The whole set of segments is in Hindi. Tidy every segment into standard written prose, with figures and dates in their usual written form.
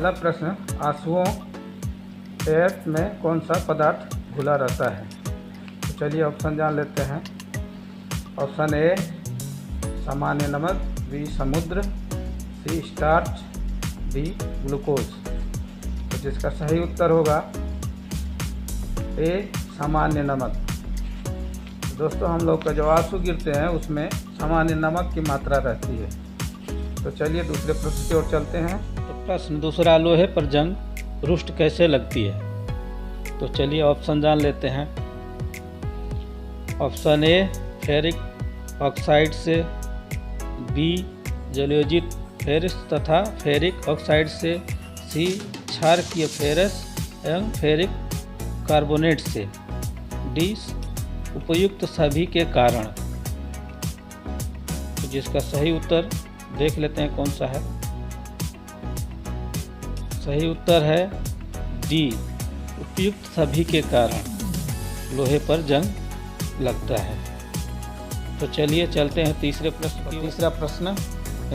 पहला प्रश्न, आंसुओं एयर में कौन सा पदार्थ घुला रहता है? तो चलिए ऑप्शन जान लेते हैं। ऑप्शन ए सामान्य नमक, बी समुद्र, सी स्टार्च, डी ग्लूकोज। तो जिसका सही उत्तर होगा ए सामान्य नमक। दोस्तों हम लोग का जो आंसू गिरते हैं उसमें सामान्य नमक की मात्रा रहती है। तो चलिए दूसरे प्रश्न की ओर चलते हैं। तो प्रश्न दूसरा, लोहे पर जंग रुष्ट कैसे लगती है? तो चलिए ऑप्शन जान लेते हैं। ऑप्शन ए फेरिक ऑक्साइड से, बी जलोजित फेरस तथा फेरिक ऑक्साइड से, सी क्षारकीय फेरस एवं फेरिक कार्बोनेट से, डी उपयुक्त सभी के कारण। तो जिसका सही उत्तर देख लेते हैं कौन सा है। सही उत्तर है डी उपयुक्त सभी के कारण लोहे पर जंग लगता है। तो चलिए चलते हैं तीसरे प्रश्न की। तीसरा प्रश्न,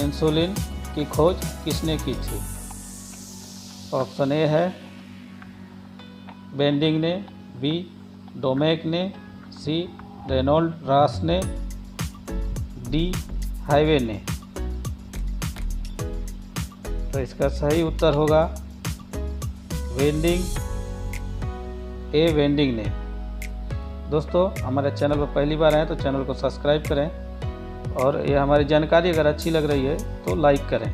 इंसुलिन की खोज किसने की थी? ऑप्शन ए है बेंडिंग ने, बी डोमेक ने, सी रेनॉल्ड रास ने, डी हाईवे ने। तो इसका सही उत्तर होगा वेंडिंग, ए वेंडिंग ने। दोस्तों हमारे चैनल पर पहली बार आए तो चैनल को सब्सक्राइब करें और ये हमारी जानकारी अगर अच्छी लग रही है तो लाइक करें।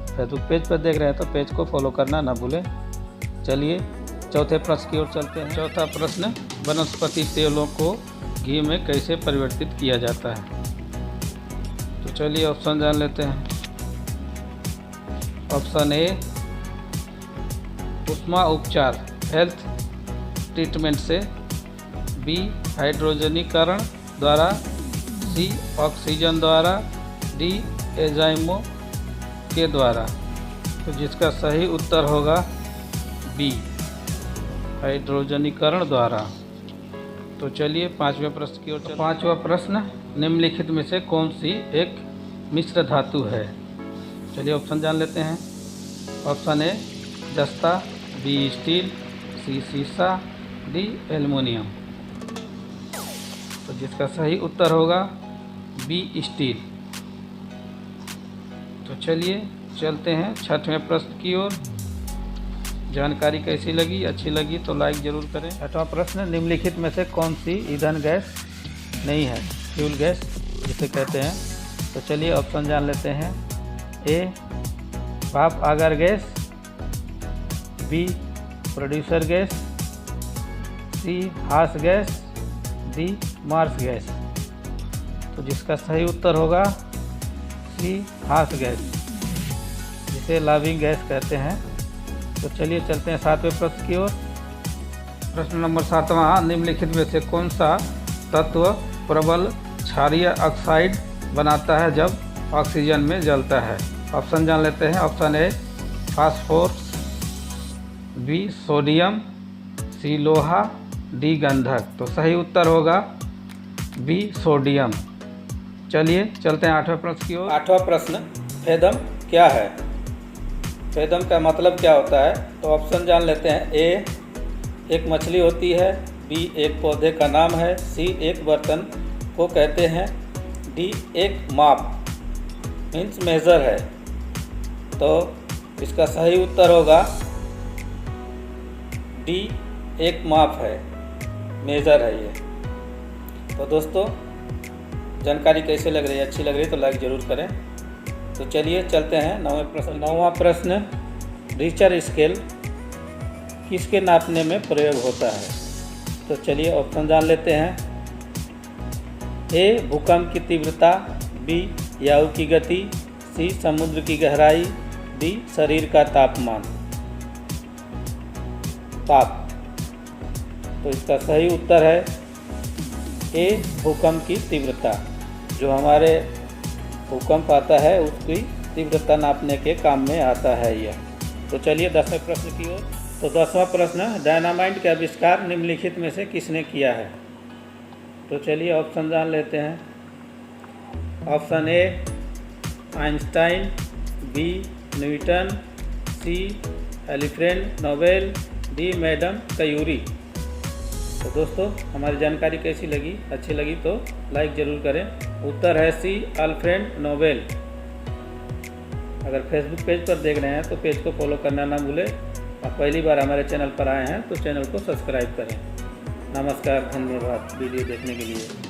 फेसबुक पेज पर देख रहे हैं तो पेज को फॉलो करना ना भूलें। चलिए चौथे प्रश्न की ओर चलते हैं। चौथा प्रश्न, वनस्पति तेलों को घी में कैसे परिवर्तित किया जाता है? तो चलिए ऑप्शन जान लेते हैं। ऑप्शन ए ऊष्मा उपचार हेल्थ ट्रीटमेंट से, बी हाइड्रोजनीकरण द्वारा, सी ऑक्सीजन द्वारा, डी एंजाइमों के द्वारा। तो जिसका सही उत्तर होगा बी हाइड्रोजनीकरण द्वारा। तो चलिए पांचवें प्रश्न की ओर चलते हैं। पांचवा प्रश्न, निम्नलिखित में से कौन सी एक मिश्र धातु है? चलिए ऑप्शन जान लेते हैं। ऑप्शन ए जस्ता, बी स्टील, सी सीसा, डी एल्युमिनियम। तो जिसका सही उत्तर होगा बी स्टील। तो चलिए चलते हैं छठवें प्रश्न की ओर। जानकारी कैसी लगी? अच्छी लगी तो लाइक ज़रूर करें। छठवां प्रश्न, निम्नलिखित में से कौन सी ईंधन गैस नहीं है? फ्यूल गैस जिसे कहते हैं। तो चलिए ऑप्शन जान लेते हैं। ए भाप आगर gas, B producer gas, C हास गैस, डी मार्स गैस। तो जिसका सही उत्तर होगा सी हास गैस, जिसे लाविंग गैस कहते हैं। तो चलिए चलते हैं सातवें प्रश्न की ओर। प्रश्न नंबर 7वां, निम्नलिखित में से कौन सा तत्व प्रबल क्षारीय ऑक्साइड बनाता है जब ऑक्सीजन में जलता है? ऑप्शन जान लेते हैं। Option A phosphorus, B sodium, C लोहा, डी गंधक। तो सही उत्तर होगा बी सोडियम। चलिए चलते हैं आठवें प्रश्न की ओर। आठवां प्रश्न, फेदम क्या है? फेदम का मतलब क्या होता है? तो ऑप्शन जान लेते हैं। ए एक मछली होती है, बी एक पौधे का नाम है, सी एक बर्तन को कहते हैं, डी एक माप मीन्स मेज़र है। तो इसका सही उत्तर होगा डी एक माप है, मेज़र है ये। तो दोस्तों जानकारी कैसे लग रही है? अच्छी लग रही है तो लाइक ज़रूर करें। तो चलिए चलते हैं नौवें प्रश्न। नौवां प्रश्न, रिक्टर स्केल किसके नापने में प्रयोग होता है? तो चलिए ऑप्शन जान लेते हैं। ए भूकंप की तीव्रता, बी वायु की गति, सी समुद्र की गहराई, डी शरीर का तापमान। तो इसका सही उत्तर है ए भूकंप की तीव्रता। जो हमारे भूकंप आता है उसकी तीव्रता नापने के काम में आता है यह। तो चलिए 10वें प्रश्न की ओर। तो 10वां प्रश्न, डायनामाइट का आविष्कार निम्नलिखित में से किसने किया है? तो चलिए ऑप्शन जान लेते हैं। Option A Einstein, B Newton, C Alfred Nobel, D madam Curie. तो दोस्तों हमारी जानकारी कैसी लगी, अच्छी लगी तो लाइक ज़रूर करें। उत्तर है सी अल्फ्रेड नोबेल। अगर फेसबुक पेज पर देख रहे हैं तो पेज को फॉलो करना ना भूलें और पहली बार हमारे चैनल पर आए हैं तो चैनल को सब्सक्राइब करें। नमस्कार, धन्यवाद वीडियो देखने के लिए।